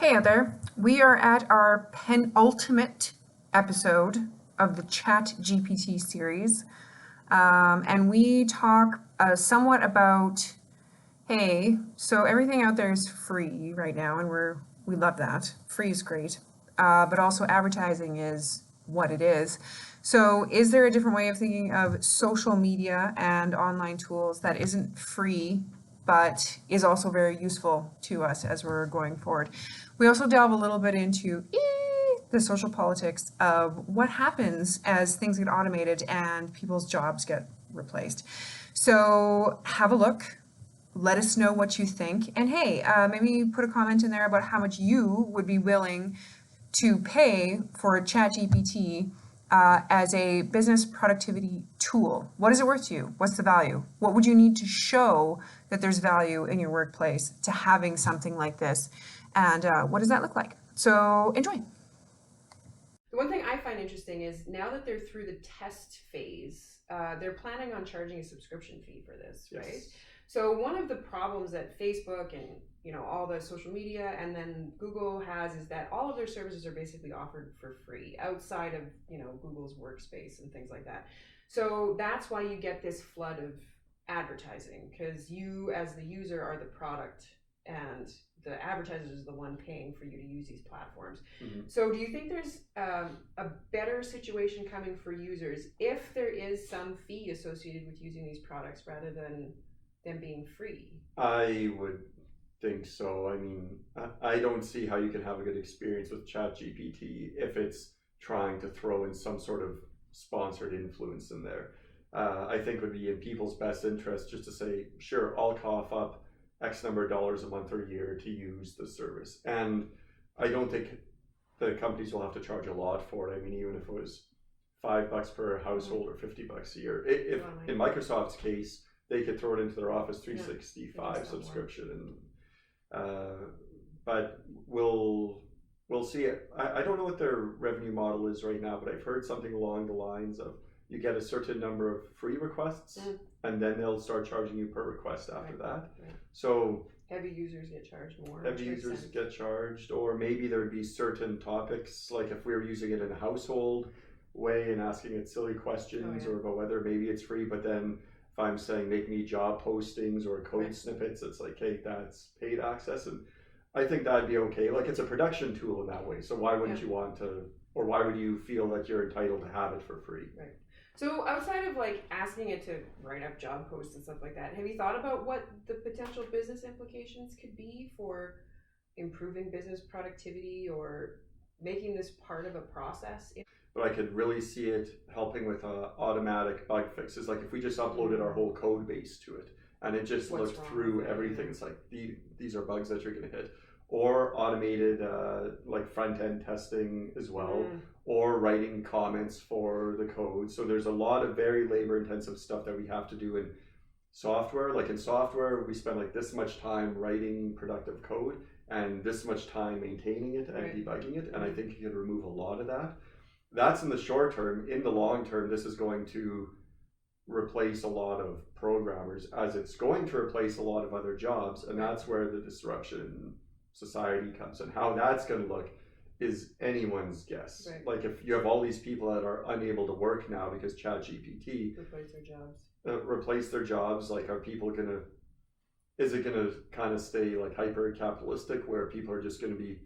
Hey out there. We are at our penultimate episode of the ChatGPT series. And we talk somewhat about, hey, so everything out there is free right now, and we love that. Free is great. But also advertising is what it is. So is there a different way of thinking of social media and online tools that isn't free but is also very useful to us as we're going forward? We also delve a little bit into the social politics of what happens as things get automated and people's jobs get replaced. So have a look. Let us know what you think. And hey, maybe put a comment in there about how much you would be willing to pay for a ChatGPT as a business productivity tool. What is it worth to you? What's the value? What would you need to show that there's value in your workplace to having something like this? And what does that look like? So enjoy. The one thing I find interesting is now that they're through the test phase, they're planning on charging a subscription fee for this, right? Yes. So one of the problems that Facebook and all the social media and then Google has is that all of their services are basically offered for free outside of Google's workspace and things like that. So that's why you get this flood of advertising, because you as the user are the product and the advertisers is the one paying for you to use these platforms. Mhm. So do you think there's a better situation coming for users if there is some fee associated with using these products rather than them being free? I would think so. I mean, I don't see how you can have a good experience with ChatGPT if it's trying to throw in some sort of sponsored influence in there. I think it would be in people's best interest just to say, sure, I'll cough up X number of dollars a month or year to use the service. And I don't think the companies will have to charge a lot for it. I mean, even if it was $5 per household or $50 a year, if in Microsoft's case, they could throw it into their Office 365 subscription, but we'll see it. I don't know what their revenue model is right now, but I've heard something along the lines of you get a certain number of free requests, and then they'll start charging you per request after that. Right. So Heavy users get charged more. heavy users get charged, or maybe there'd be certain topics, like if we were using it in a household way and asking it silly questions or about whether maybe it's free, but then if I'm saying make me job postings or code snippets, it's like, hey, that's paid access. And I think that'd be okay. Like, it's a production tool in that way. So why wouldn't you want to, or why would you feel that you're entitled to have it for free? Right. So outside of like asking it to write up job posts and stuff like that, have you thought about what the potential business implications could be for improving business productivity or making this part of a process? But I could really see it helping with automatic bug fixes. Like if we just uploaded our whole code base to it and it just looked through everything. It's like, these are bugs that you're going to hit. Or automated like front-end testing as well, or writing comments for the code. So there's a lot of very labor-intensive stuff that we have to do in software. Like in software, we spend like this much time writing productive code and this much time maintaining it and debugging it. And I think you can remove a lot of that. That's in the short term. In the long term, this is going to replace a lot of programmers, as it's going to replace a lot of other jobs. And that's where the disruption in society comes. And how that's going to look is anyone's guess. Like if you have all these people that are unable to work now because ChatGPT replace their jobs, like are people going to, is it going to kind of stay like hyper capitalistic where people are just going to be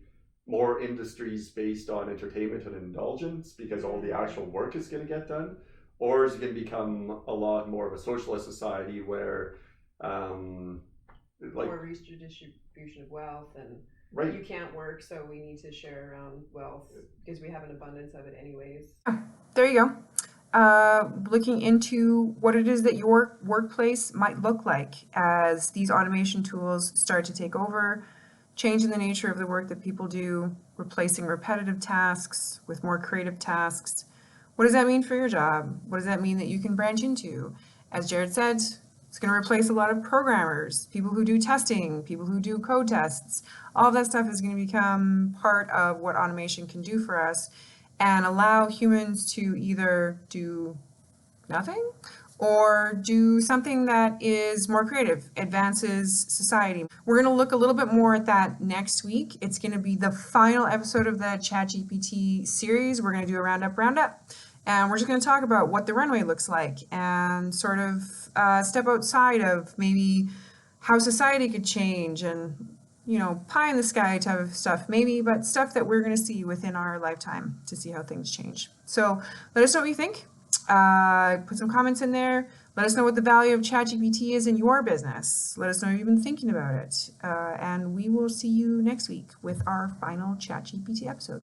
more industries based on entertainment and indulgence because all the actual work is going to get done? Or is it going to become a lot more of a socialist society where more redistribution of wealth and you can't work, so we need to share around wealth because we have an abundance of it anyways. There you go. Looking into what it is that your workplace might look like as these automation tools start to take over, changing the nature of the work that people do, replacing repetitive tasks with more creative tasks. What does that mean for your job? What does that mean that you can branch into? As Jared said, it's going to replace a lot of programmers, people who do testing, people who do code tests. All of that stuff is going to become part of what automation can do for us and allow humans to either do nothing or do something that is more creative, advances society. We're going to look a little bit more at that next week. It's going to be the final episode of the ChatGPT series. We're going to do a roundup, and we're just going to talk about what the runway looks like and sort of step outside of maybe how society could change and, you know, pie in the sky type of stuff, maybe, but stuff that we're going to see within our lifetime to see how things change. So let us know what you think. Put some comments in there. Let us know what the value of ChatGPT is in your business. Let us know if you've been thinking about it. And we will see you next week with our final ChatGPT episode.